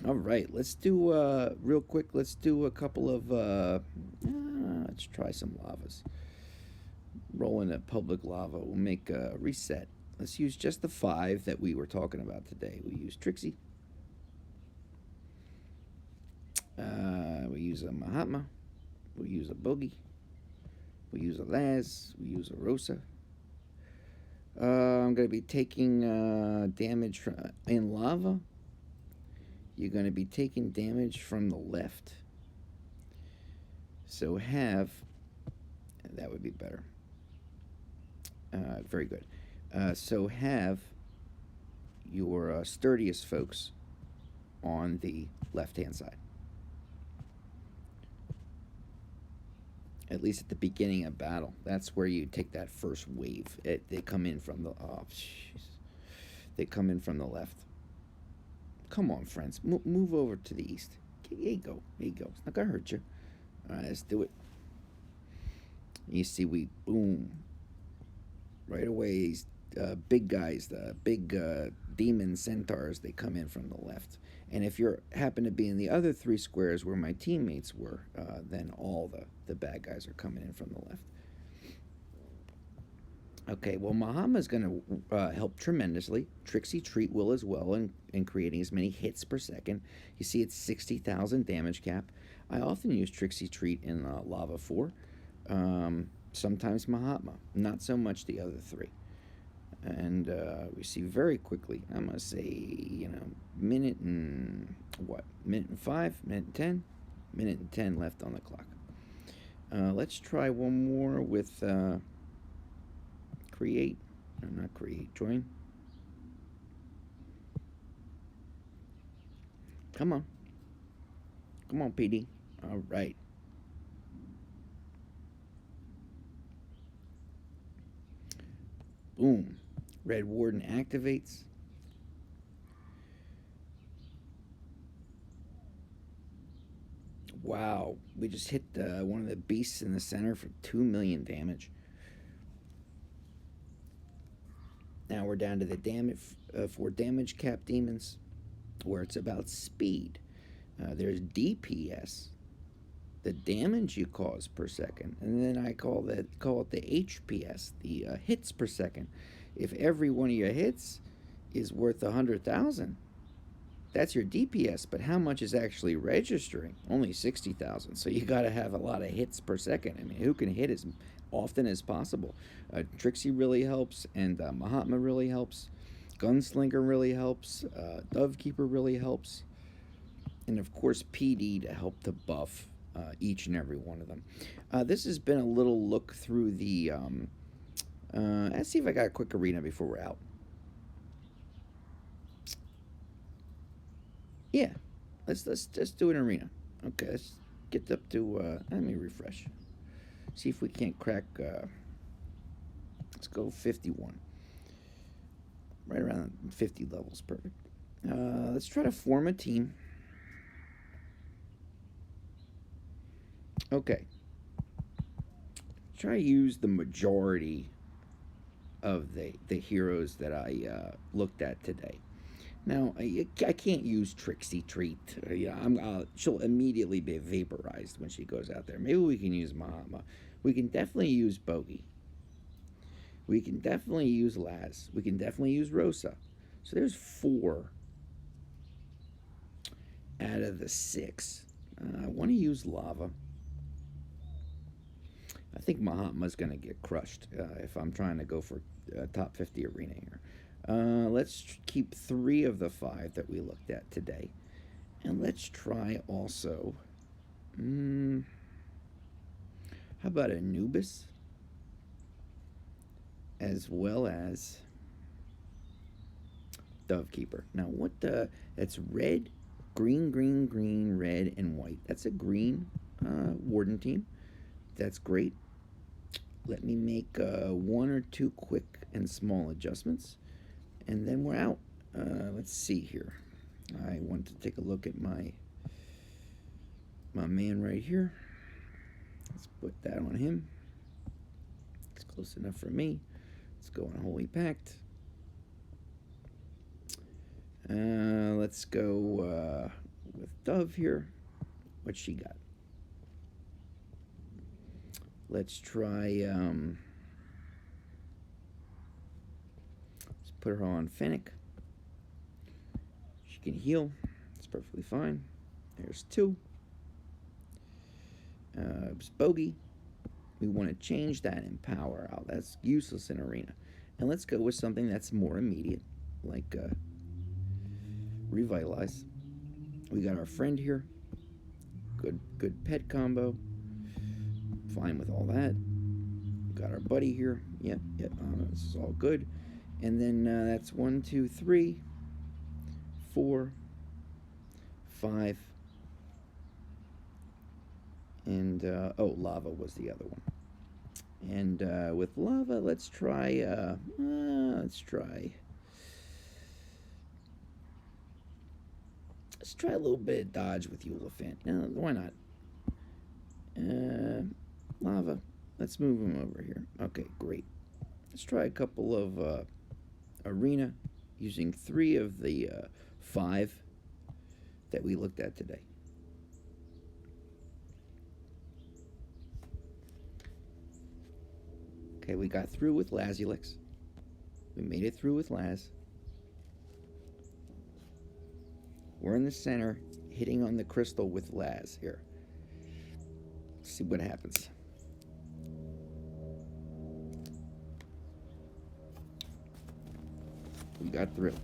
All right, let's do real quick. Let's do a couple of. Let's try some lavas. Roll in a public lava. We'll make a reset. Let's use just the 5 that we were talking about today. We use Trixie. We use a Mahatma. We use a Bogey. We use a Laz. We use a Rosa. I'm going to be taking damage in lava. You're going to be taking damage from the left. So have, that would be better. Very good. So have your sturdiest folks on the left-hand side. At least at the beginning of battle. That's where you take that first wave. They come in from the, oh, jeez. They come in from the left. Come on, friends. Move over to the east. There you go. There you go. It's not going to hurt you. All right, let's do it. You see, we boom. Right away, these big guys, the big demon centaurs, they come in from the left. And if you happen to be in the other 3 squares where my teammates were, then all the bad guys are coming in from the left. Okay, well, Mahatma's going to help tremendously. Trixie Treat will as well in creating as many hits per second. You see it's 60,000 damage cap. I often use Trixie Treat in Lava 4. Sometimes Mahatma. Not so much the other 3. And we see very quickly, I'm going to say, minute and 5, minute and 10? Minute and 10 left on the clock. Let's try one more with create. No, not create. Join. Come on. Come on, PD. All right. Boom. Red Warden activates. Wow. We just hit one of the beasts in the center for 2 million damage. Now we're down to the damage for damage cap demons, where it's about speed. There's DPS, the damage you cause per second, and then I call it the HPS, the hits per second. If every one of your hits is worth 100,000, that's your DPS. But how much is actually registering? Only 60,000. So you got to have a lot of hits per second. I mean, who can hit as often as possible? Trixie really helps, and Mahatma really helps. Gunslinger really helps. Dovekeeper really helps. And of course, PD to help to buff each and every one of them. This has been a little look through the... let's see if I got a quick arena before we're out. Yeah, let's just do an arena. Okay, let's get up to... let me refresh. See if we can't crack... let's go 51. Right around 50 levels, perfect. Let's try to form a team. Okay. Try to use the majority of the heroes that I looked at today. Now, I can't use Trixie Treat. She'll immediately be vaporized when she goes out there. Maybe we can use Mahatma. We can definitely use Bogey. We can definitely use Laz. We can definitely use Rosa. So there's 4 out of the 6. I want to use Lava. I think Mahatma's going to get crushed if I'm trying to go for top 50 arena here. Let's keep 3 of the 5 that we looked at today. And let's try also... how about Anubis? As well as Dovekeeper. Now, what the... That's red, green, green, green, red, and white. That's a green. Warden team. That's great. Let me make one or two quick and small adjustments, and then we're out. Let's see here. I want to take a look at my man right here. Let's put that on him. It's close enough for me. Let's go on Holy Pact. Let's go with Dove here. What she got? Let's try. Let's put her on Fennec. She can heal. It's perfectly fine. There's two. It's Bogey. We want to change that in power out. That's useless in arena. And let's go with something that's more immediate, like Revitalize. We got our friend here. Good pet combo. Fine with all that. We got our buddy here. Yep. This is all good. And then that's 1, 2, 3, 4, 5. And Lava was the other one. And with Lava, let's try a little bit of dodge with Ulefant. No, why not? Lava, let's move him over here. Okay, great. Let's try a couple of arena using 3 of the 5 that we looked at today. Okay, we got through with Lassy Licks. We made it through with Laz. We're in the center, hitting on the crystal with Laz here. Let's see what happens. We got through.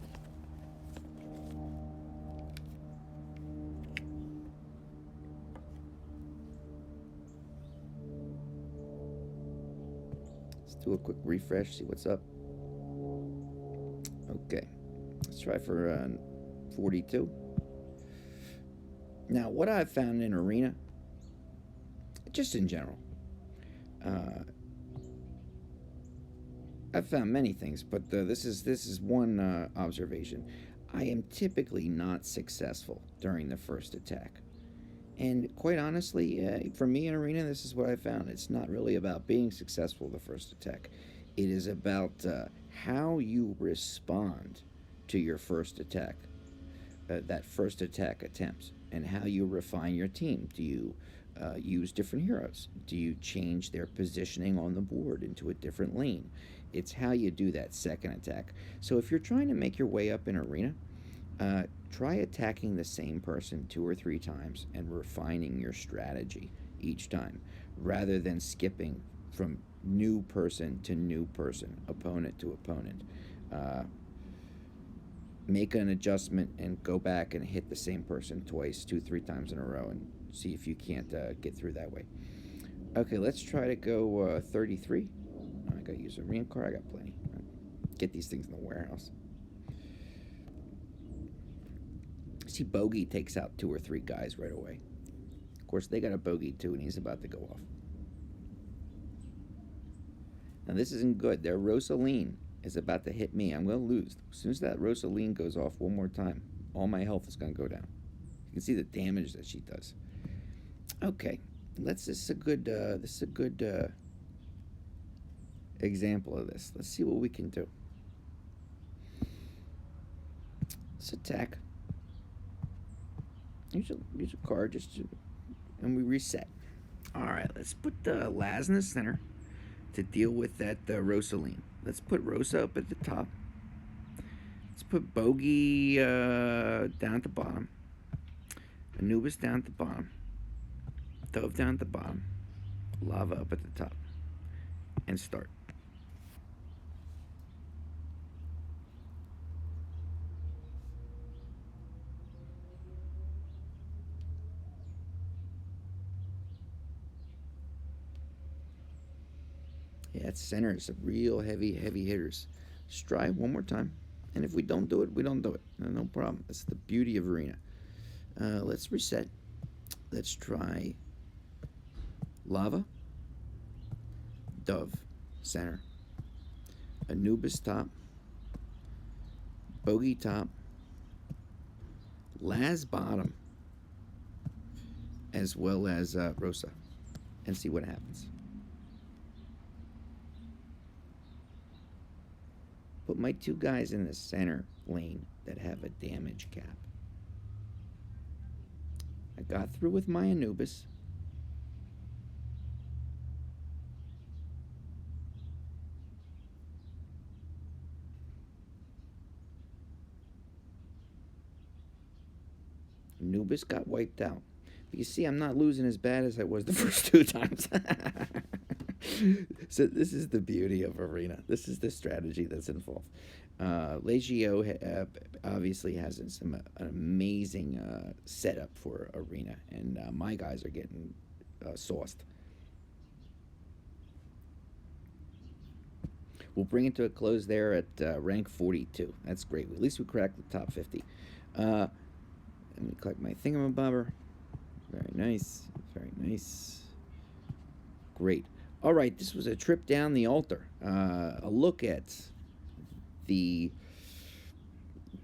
Let's do a quick refresh, see what's up. Okay, let's try for 42. Now, what I've found in arena, just in general, I've found many things, but this is one observation. I am typically not successful during the first attack. And quite honestly, for me in arena, this is what I found. It's not really about being successful the first attack. It is about how you respond to your first attack, that first attack attempt, and how you refine your team. Do you use different heroes? Do you change their positioning on the board into a different lane? It's how you do that second attack. So if you're trying to make your way up in arena, try attacking the same person 2 or 3 times and refining your strategy each time, rather than skipping from new person to new person, opponent to opponent. Make an adjustment and go back and hit the same person twice, 2, 3 times in a row, and see if you can't get through that way. Okay, let's try to go 33. I gotta use a arena card. I got plenty. Get these things in the warehouse. See, Bogey takes out 2 or 3 guys right away. Of course, they got a Bogey too, and he's about to go off. Now, this isn't good. Their Rosaleen is about to hit me. I'm going to lose. As soon as that Rosaleen goes off one more time, all my health is going to go down. You can see the damage that she does. Okay, this is a good example of this. Let's see what we can do. Let's attack. Use a card and we reset. All right, let's put the Laz in the center to deal with that Rosaleen. Let's put Rosa up at the top. Let's put Bogey down at the bottom. Anubis down at the bottom. Dove down at the bottom. Lava up at the top. And start. Yeah, that center is some real heavy hitters. Just try one more time. And if we don't do it, we don't do it. No problem. That's the beauty of arena. Let's reset. Let's try Lava, Dove, center. Anubis top, Bogey top, Laz bottom, as well as Rosa, and see what happens. Put my two guys in the center lane that have a damage cap. I got through with my Anubis. Anubis got wiped out. But you see, I'm not losing as bad as I was the first two times. So this is the beauty of Arena. This is the strategy that's involved. Legio obviously has an amazing setup for Arena, and my guys are getting sauced. We'll bring it to a close there at rank 42. That's great. At least we cracked the top 50. Let me collect my thingamabobber. Very nice. Very nice. Great. All right, this was a trip down the altar. A look at the,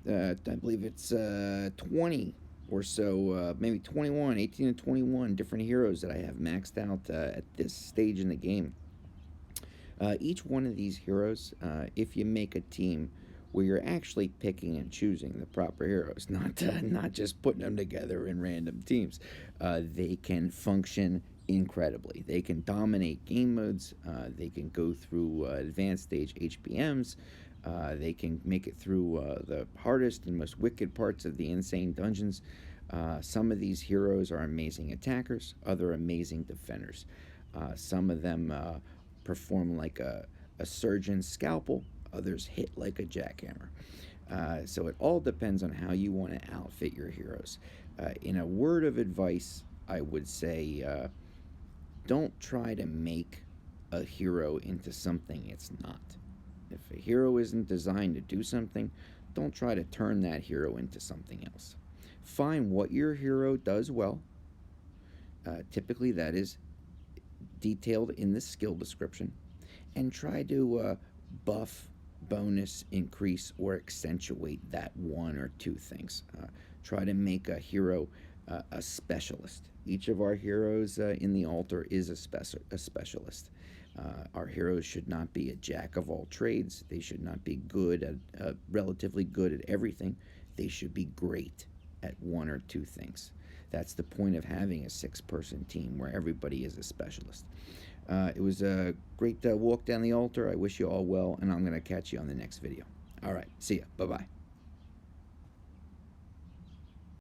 I believe it's 20 or so, maybe 21, 18 and 21 different heroes that I have maxed out at this stage in the game. Each one of these heroes, if you make a team where you're actually picking and choosing the proper heroes, not just putting them together in random teams, they can function incredibly. They can dominate game modes. They can go through advanced stage HPMs. They can make it through the hardest and most wicked parts of the insane dungeons. Some of these heroes are amazing attackers, other amazing defenders. Some of them perform like a surgeon's scalpel, others hit like a jackhammer. So it all depends on how you want to outfit your heroes. In a word of advice, I would say don't try to make a hero into something it's not. If a hero isn't designed to do something, don't try to turn that hero into something else. Find what your hero does well. Typically that is detailed in the skill description, and try to buff, bonus, increase, or accentuate that one or two things. Try to make a hero a specialist. Each of our heroes in the altar is a specialist. Our heroes should not be a jack of all trades. They should not be good at relatively good at everything. They should be great at one or two things. That's the point of having a 6-person team where everybody is a specialist. It was a great walk down the altar. I wish you all well, and I'm going to catch you on the next video. All right, see ya. Bye-bye.